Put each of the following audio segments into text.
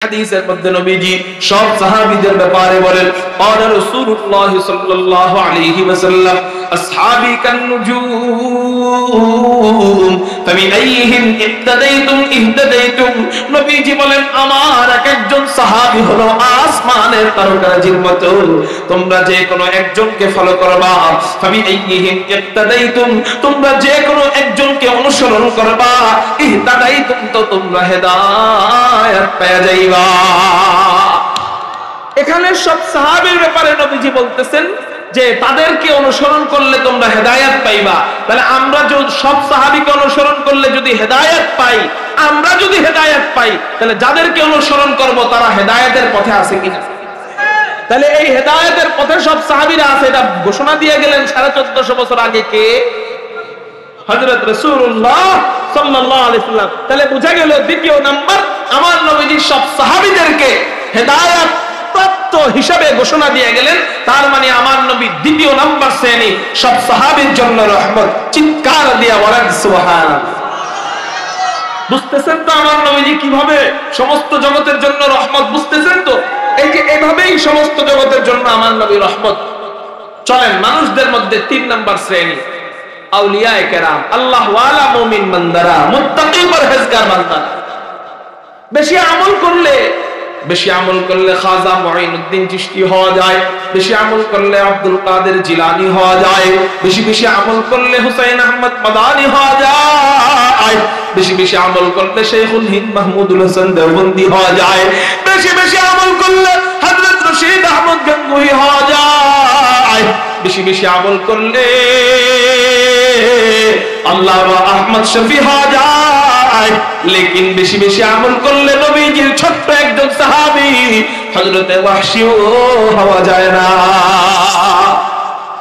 হাদিসের মধ্যে নবীজি সব সাহাবীদের ব্যাপারে বলেন, قال رسول الله صلى الله عليه وسلم اصحابي كالنجوم فبأيهم اهتديتم اهتديتم। নবীজি বলেন আমার একজন সাহাবী হলো আসমানের তারকারাজির মতো, তোমরা যে কোনো একজনকে ফলো করবা। فبأيهم اهتديتم, তোমরা যে কোনো একজনকে অনুসরণ করবা। ইহতাদাইতুম, তো তোমরা হেদায়েত পেয়ে যাইবা। এখানে সব সাহাবীর ব্যাপারে নবীজি বলতেছেন যে তাদেরকে অনুসরণ করলে তোমরা হেদায়েত পাইবা। তাহলে আমরা যদি সব সাহাবীকে অনুসরণ করলে যদি হেদায়েত পাই, আমরা যদি হেদায়েত পাই, তাহলে যাদেরকে অনুসরণ করব তারা হেদায়েতের পথে আছে কিনা? তাহলে এই হেদায়েতের পথে সব সাহাবীরা আছে, এটা ঘোষণা দিয়ে গেলেন 1450 বছর আগে কে? হযরত রাসূলুল্লাহ সাল্লাল্লাহু আলাইহি ওয়াসাল্লাম। তাহলে বোঝা গেল দ্বিতীয় নাম্বার, আমার নবীজি সব সাহাবীদেরকে হেদায়েত প্রাপ্ত হিসাবে ঘোষণা দিয়ে গেলেন। তার মানে আমার নবী দ্বিতীয় নাম্বার শ্রেণী, সব সাহাবীর জন্য রহমত। চিৎকার দিয়ে বলেন সুবহানাল্লাহ। বুঝতেছেন তো আমার নবীজি কিভাবে সমস্ত জগতের জন্য রহমত? বুঝতেছেন তো? এই যে এভাবেই সমস্ত জগতের জন্য আমার নবী রহমত। চলেন মানুষদের মধ্যে 3 নাম্বার শ্রেণী, আউলিয়ায়ে কেরাম, আল্লাহ ওয়ালা মুমিন বান্দারা, মুত্তাকি পরহেজগার বান্দারা। বেশি আমল করলে খাজা মুঈনুদ্দিন চিশতি হওয়া যায়, বেশি আমল করলে আব্দুল কাদের জিলানী হওয়া যায়, বেশি আমল করলে হুসাইন আহমদ মাদানী হওয়া যায়, বেশি আমল করলে শেখুল হিন্দ মাহমুদুল হাসান দেওবন্দি হওয়া যায়, বেশি আমল করলে হযরত রশিদ আহমদ গঙ্গুহি হওয়া যায়, বেশি আমল করলে আল্লামা আহমদ শফি হওয়া যায়। লেকিন বেশি আমল করলে নবীজির ছোট্ট একজন সাহাবী হযরতে ওয়াহশিও হওয়া যায় না।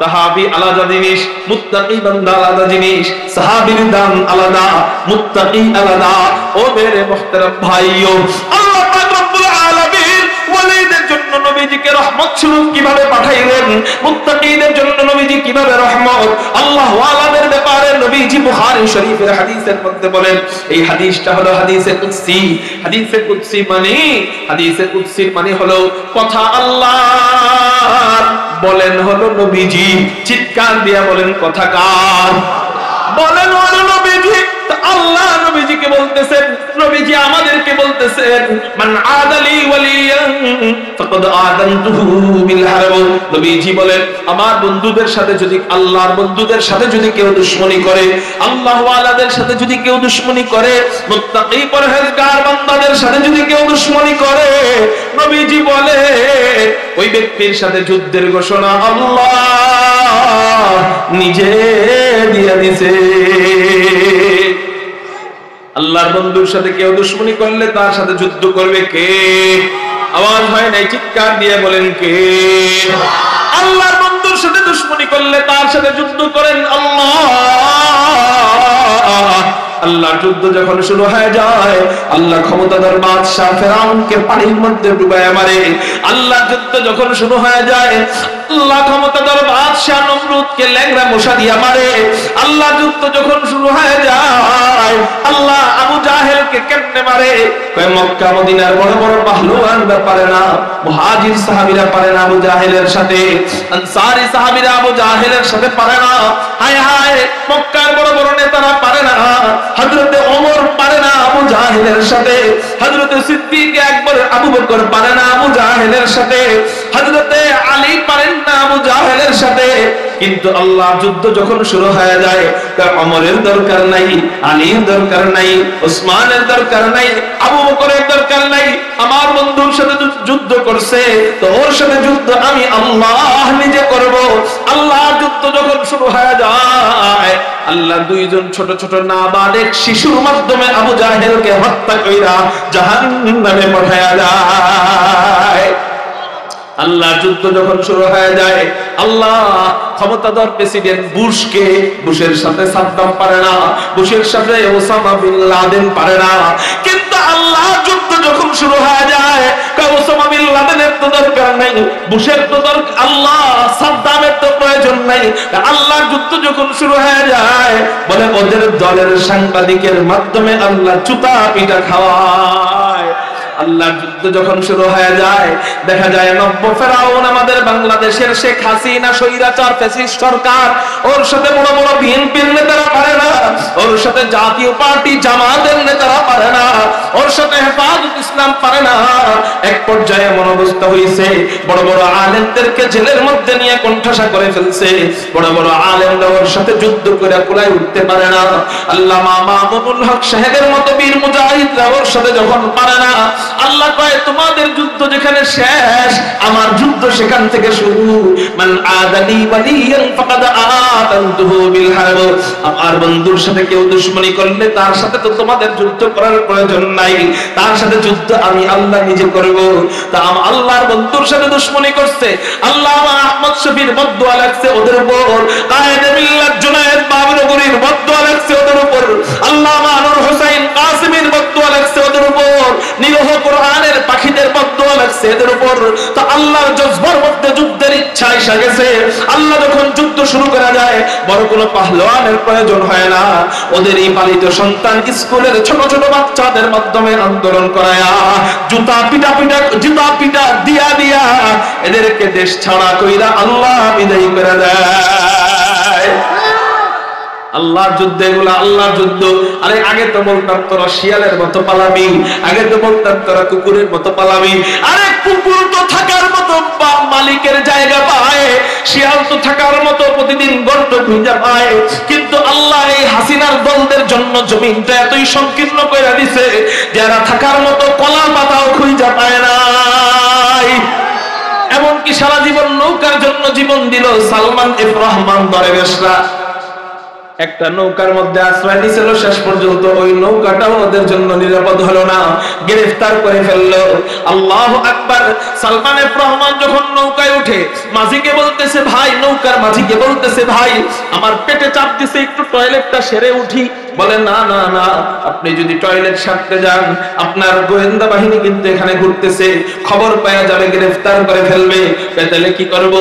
সাহাবী আলাদা জিনিস, মুত্তাকি বান্দা আলাদা জিনিস। সাহাবীর দাম আলাদা, মুত্তাকি আলাদা। ও মেরে মুহতারাম ভাইও, আল্লাহ পাক রব্বুল আলামিন ওয়ালিদের জন্য নবীজিকে রহমত স্বরূপ কিভাবে পাঠাইলেন, মুত্তাকিদের জন্য নবীজি কিভাবে রহমত। আল্লাহ ওয়ালাদের ব্যাপারে নবীজি বুখারী শরীফের হাদিসের মধ্যে বলেন, এই হাদিসটা হলো হাদিসে কুদসি। হাদিসে কুদসি মানে হলো কথা আল্লাহ বলেন হলো নবীজি। চিৎকার দিয়ে বলেন কথা কার? বলেন হলো নবীজি। আল্লাহ নবীজিকে বলতেছেন, নবীজি আমাদেরকে বলতেছেন, মান আদালি ওয়ালিয়ান ফাকাদ আদানতুহু বিল হারব। নবীজি বলেন আমার বন্ধুদের সাথে যদি, আল্লাহর বন্ধুদের সাথে যদি কেউ দুশমনি করে, আল্লাহ ওয়ালাদের সাথে যদি কেউ দুশমনি করে, মুত্তাকি পরহেজগার বান্দাদের সাথে যদি কেউ দুশমনি করে, নবীজি বলে ওই ব্যক্তির সাথে যুদ্ধের ঘোষণা আল্লাহ নিজে দিয়ে দিয়েছে। আল্লাহর বন্ধুর সাথে কেউ দুশমনি করলে তার সাথে যুদ্ধ করবে কে? আওয়াজ হয় নাই, চিৎকার দিয়ে বলেন কে? আল্লাহর বন্ধুর সাথে দুশমনি করলে তার সাথে যুদ্ধ করেন আল্লাহ। আল্লাহর যুদ্ধ যখন শুরু হয়ে যায়, আল্লাহ ক্ষমতাধর বাদশা ফেরাউনকে পানির মধ্যে ডুবায় মারে। আল্লাহর যুদ্ধ যখন শুরু হয়ে যায়, আল্লাহ ক্ষমতাধর বাদশা নমরুদকে ল্যাংড়া মশা দিয়া মারে। আল্লাহর যুদ্ধ যখন শুরু হয়ে যায়, আল্লাহ আবু জাহেলকে কেমনে মারে? কয় মক্কা মদিনার বড় বড় পাহলুয়ানরা পারে না, মুহাজির সাহাবীরা পারে না আবু জাহেলের সাথে, আনসারী সাহাবীরা আবু জাহেলের সাথে পারে না। হায় হায়, মক্কার বড় বড় নেতারা পারে না, হযরতে ওমর পারে না আবু জাহেলের সাথে, হযরতে সিদ্দিক আকবর আবু বকর পারে না আবু জাহেলের সাথে, হযরতে আলী পারেন না আবু জাহেলের সাথে। কিন্তু আল্লাহ যুদ্ধ যখন শুরু হয়ে যায়, তার ওমরের দরকার নাই, আলীর দরকার নাই, ওসমানের দরকার নাই, আবু বকরের দরকার নাই। আমার বন্ধুর সাথে যুদ্ধ করছে, তো ওর সাথে যুদ্ধ আমি আল্লাহ নিজে করব। আল্লাহ যুদ্ধ যখন শুরু হয়ে যায়, আল্লাহ দুইজন ছোট ছোট নাবালেগ শিশুর মাধ্যমে আবু জাহেলকে হত্যা কইরা জাহান্নামে পাঠায়া যায়। আল্লাহ যুদ্ধ যখন শুরু হয়ে যায়, আল্লাহ ক্ষমতাধর প্রেসিডেন্ট বুশের সাথে সাদ্দাম পারে না, বুশের সাথে ওসামা বিন লাদেন পারে না। কিন্তু আল্লাহ যুদ্ধ যখন শুরু হয়ে যায়, ওসামা বিন লাদেনের তো দরকার নাই, বুশের তো দরকার, আল্লাহ সাদ্দামের তো প্রয়োজন নাই। আল্লাহ যুদ্ধ যখন শুরু হয়ে যায়, বলে ওদের দলের সাংবাদিকের মাধ্যমে আল্লাহ চুতা পিটা খাওয়ায়। আল্লাহর যুদ্ধ যখন শুরু হয়ে যায়, দেখা যায় নব্য ফেরাউন আমাদের বাংলাদেশের শেখ হাসিনা স্বৈরাচার ফ্যাসিস্ট সরকার, ওর সাথে বড় বড় বিএনপির নেতারা পারে না, ওর সাথে জাতীয় পার্টি জামাতের নেতারা পারে না, ওর সাথে হেফাজত ইসলাম পারে না। এক পর্যায়ে এমন অবস্থা হয়েছে, বড় বড় আলেমদেরকে জেলের মধ্যে নিয়ে কণ্ঠাসা করে ফেলছে। বড় বড় আলেমরা ওর সাথে যুদ্ধ করে কুলায় উঠতে পারে না। আল্লামা মামুনুল হক সাহেবের মতো বীর মুজাহিদরা ওর সাথে যখন পারে না, আল্লাহ কয় তোমাদের যুদ্ধ যেখানে শেষ, আমার যুদ্ধ সেখান থেকে শুরু। মান আদালি ওয়ালিয়ান ফাকাদ আতানতুহু বিল হারব। আমার বন্ধুর সাথে কেউ দুশমনি করলে তার সাথে তো তোমাদের যুদ্ধ করার প্রয়োজন নাই, তার সাথে যুদ্ধ আমি আল্লাহ নিজে করব। তা আল্লাহর বন্ধুর সাথে দুশমনি করছে, আল্লামা আহমদ শফির বদদুয়া লাগছে ওদের উপর, কায়েদে মিল্লাত জুনায়েদ বাবরগরীর বদদুয়া লাগছে ওদের উপর, আল্লামা নূর হোসেন কাসিমের বদদুয়া লাগছে ওদের উপর, নিরহ কোরআনের পাখিদের বদদুয়া লাগছে এদের উপর। তো আল্লাহর জজবার মধ্যে যুদ্ধের ইচ্ছা এসে গেছে। আল্লাহ যখন যুদ্ধ শুরু করা যায়, বড় কোনো পাহলওয়ানের প্রয়োজন হয় না, ওদের এই পালিত সন্তান স্কুলের ছোট ছোট বাচ্চাদের মাধ্যমে আন্দোলন করায়া জুতা পিটা দিয়া দিয়া এদেরকে দেশ ছাড়া কইরা আল্লাহ বিদায় করে দেয়। আল্লাহর যুদ্ধ এগুলা, আল্লাহর যুদ্ধ। আরে আগে তো বলতাম তোরা শিয়ালের মতো পালাবি, আগে তো বলতাম তোরা কুকুরের মতো পালাবি। আরে কুকুর তো থাকার মতো মালিকের জায়গা পায়, শিয়াল তো থাকার মতো প্রতিদিন গর্ত খুঁজে পায়, কিন্তু আল্লাহ এই হাসিনার দলদের জন্য জমিনটা এতই সংকীর্ণ করে দিছে, যারা থাকার মতো কলা পাতাও খুঁজে পায় না। এমনকি সারা জীবন নৌকার জন্য জীবন দিল সালমান এফ রহমান দরবেশরা। একটা নৌকার মধ্যে আশ্রয় দিয়েছিল, শেষ পর্যন্ত ওই নৌকাটাও ওদের জন্য নিরাপদ হলো না, গ্রেফতার করে ফেললো। আল্লাহু আকবার। সালমান এফ রহমান যখন নৌকায় উঠে মাঝিকে বলতেছে ভাই, নৌকার মাঝিকে বলতেছে ভাই আমার পেটে চাপ দিছে, একটু টয়লেটটা সেরে উঠি। বলে না না না, আপনি যদি টয়লেট সারতে যান আপনার গোয়েন্দা বাহিনী কিন্তু এখানে ঘুরতেছে, খবর পাওয়া যাবে, গ্রেফতার করে ফেলবে। তাহলে কি করব?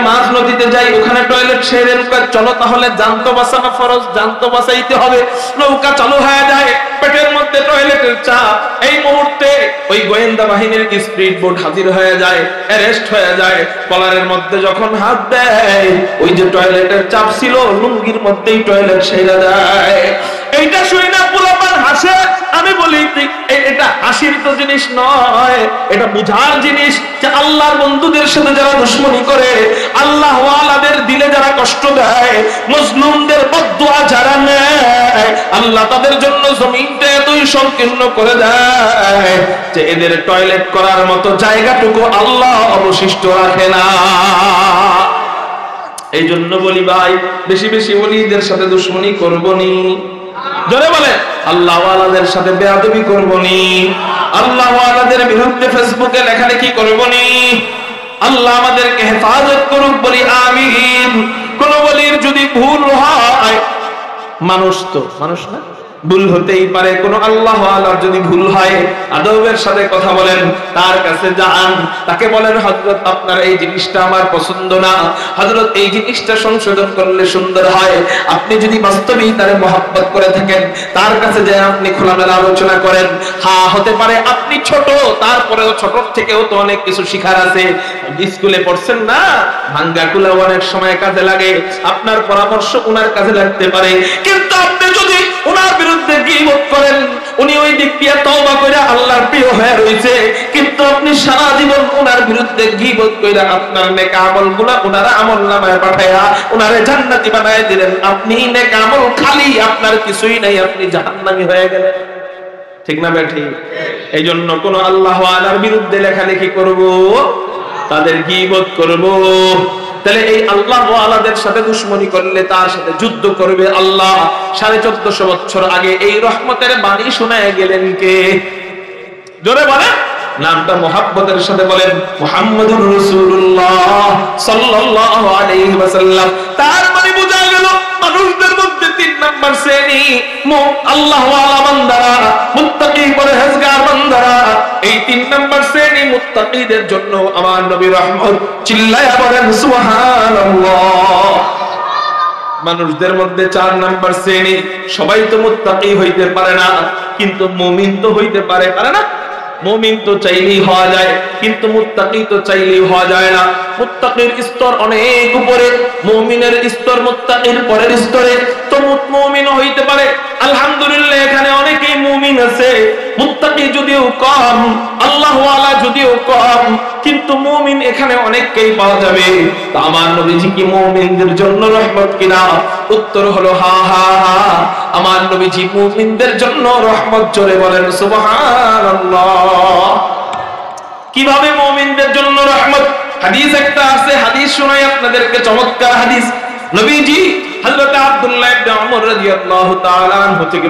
মাঝ নদীতে যাই, ওখানে টয়লেট সেরেন। চলো তাহলে, জান তো বাঁচানো ফরজ, জান তো বাঁচাইতে হবে। নৌকা চালু হয়ে যায়, পেটের মধ্যে টয়লেটের চাপ। এই মুহূর্তে ওই গোয়েন্দা বাহিনীর স্পিড বোট হাজির হয়ে যায়, অ্যারেস্ট হয়ে যায়। কলারের মধ্যে যখন হাত দেয়, ওই যে টয়লেটের চাপ ছিল লুঙ্গির মধ্যেই টয়লেট সেরে যায়। এইটা শুই না পোলাপান হাসে। আমি বলি এটা হাসির তো জিনিস নয়, এটা বুঝার জিনিস যে আল্লাহর বন্ধুদের সাথে যারা দুশমনি করে, আল্লাহ ওয়ালাদের দিলে যারা কষ্ট দেয়, মজলুমদের বদদুয়া যারা নেয়, আল্লাহ তাদের জন্য জমিনটা এতই সংকীর্ণ করে দেয় যে এদের টয়লেট করার মতো জায়গাটুকু আল্লাহ অবশিষ্ট রাখে না। এই জন্য বলি ভাই, বেশি বেশি ওলিদের সাথে দুশমনি করবনি। জোরে বলে, আল্লাহ ওয়ালাদের সাথে বেয়াদবি করবনি, আল্লাহ ওয়ালাদের বিরুদ্ধে ফেসবুকে লেখালেখি করবনি। আল্লাহ আমাদেরকে হেফাজত করুক, বলি আমিন। কোন বলির যদি ভুল হয়, মানুষ তো মানুষ না, ভুল হতেই পারে। কোন আল্লাহ ওয়ালার যদি ভুল হয়, আদবের সাথে কথা বলেন, তার কাছে যান, তাকে বলেন হযরত আপনার এই জিনিসটা আমার পছন্দ না, হযরত এই জিনিসটা সংশোধন করলে সুন্দর হয়। আপনি যদি বাস্তবেই তারে মহব্বত করে থাকেন, তার কাছে যায় আপনি খোলামেলা আলোচনা করেন। হ্যাঁ, হতে পারে আপনি ছোট, তারপরেও ছোট থেকেও তো অনেক কিছু শিখার আছে। স্কুলে পড়ছেন না, ভাঙ্গাগুলো অনেক সময় কাজে লাগে, আপনার পরামর্শ ওনার কাজে লাগতে পারে। কিন্তু আপনি যদি ওনার বিরুদ্ধে গীবত করেন, উনি ওই দিক দিয়ে তওবা কইরা আল্লাহর প্রিয় হয়ে রইছে, কিন্তু আপনি সারা জীবন ওনার বিরুদ্ধে গীবত কইরা আপনার নেক আমলগুলো ওনারা আমলনামায় পাঠায়া ওনারে জান্নাতি বানায় দিলেন। আপনি নেক আমল খালি, আপনার কিছুই নাই, আপনি জাহান্নামী হয়ে গেলেন। ঠিক না বেঠি? এই জন্য কোন আল্লাহ ওয়ালার বিরুদ্ধে লেখালেখি করব, তাদের গীবত করব, তাহলে এই আল্লাহ ওয়ালাদের সাথে দুশমনি করলে তার সাথে যুদ্ধ করবে আল্লাহ। 1450 বছর আগে এই রহমতের বাণী শোনায় গেলেন কে? জোরে বলেন, নামটা মুহাব্বতের সাথে বলেন, মুহাম্মাদুর রাসূলুল্লাহ সাল্লাল্লাহু আলাইহি ওয়াসাল্লাম। তার মানে বোঝা গেল মানুষদের মধ্যে 3 নাম্বার শ্রেণী আল্লাহ ওয়ালা বান্দারা, মুত্তাকি পরহেজগার বান্দারা। এই 3 নাম্বার শ্রেণী মুত্তাকিদের জন্য আমার নবী রহমত। চিল্লায়া বলেন সুবহানাল্লাহ। মানুষদের মধ্যে 4 নাম্বার শ্রেণী, সবাই তো মুত্তাকি হইতে পারে না, কিন্তু মুমিন তো হইতে পারে, পারে না? মুমিন তো চাইলেই হওয়া যায়, কিন্তু মুত্তাকি তো চাইলেই হওয়া যায় না। মুত্তাকির স্তর অনেক উপরে, মুমিনের স্তর মুত্তাকির পরের স্তরে। তো মুমিন হইতে পারে, আলহামদুলিল্লাহ এখানে অনেকেই মুমিন আছে, মুত্তাকি যদিও কম, আল্লাহু ওয়ালা যদিও কম, কিন্তু মুমিন এখানে অনেককেই পাওয়া যাবে। তা আমার নবীজি কি মুমিনদের জন্য রহমত কিনা? উত্তর হলো হা হা হা, আমার নবীজি মুমিনদের জন্য রহমত। জোরে বলেন সুবহানাল্লাহ। কিভাবে মুমিনদের জন্য রহমত? হাদিস একটা আছে, হাদিস শোনাই আপনাদেরকে, চমৎকার হাদিস। নবীজি হযরত আব্দুল্লাহ ইবনে ওমর রাদিয়াল্লাহু তাআলা আনহু থেকে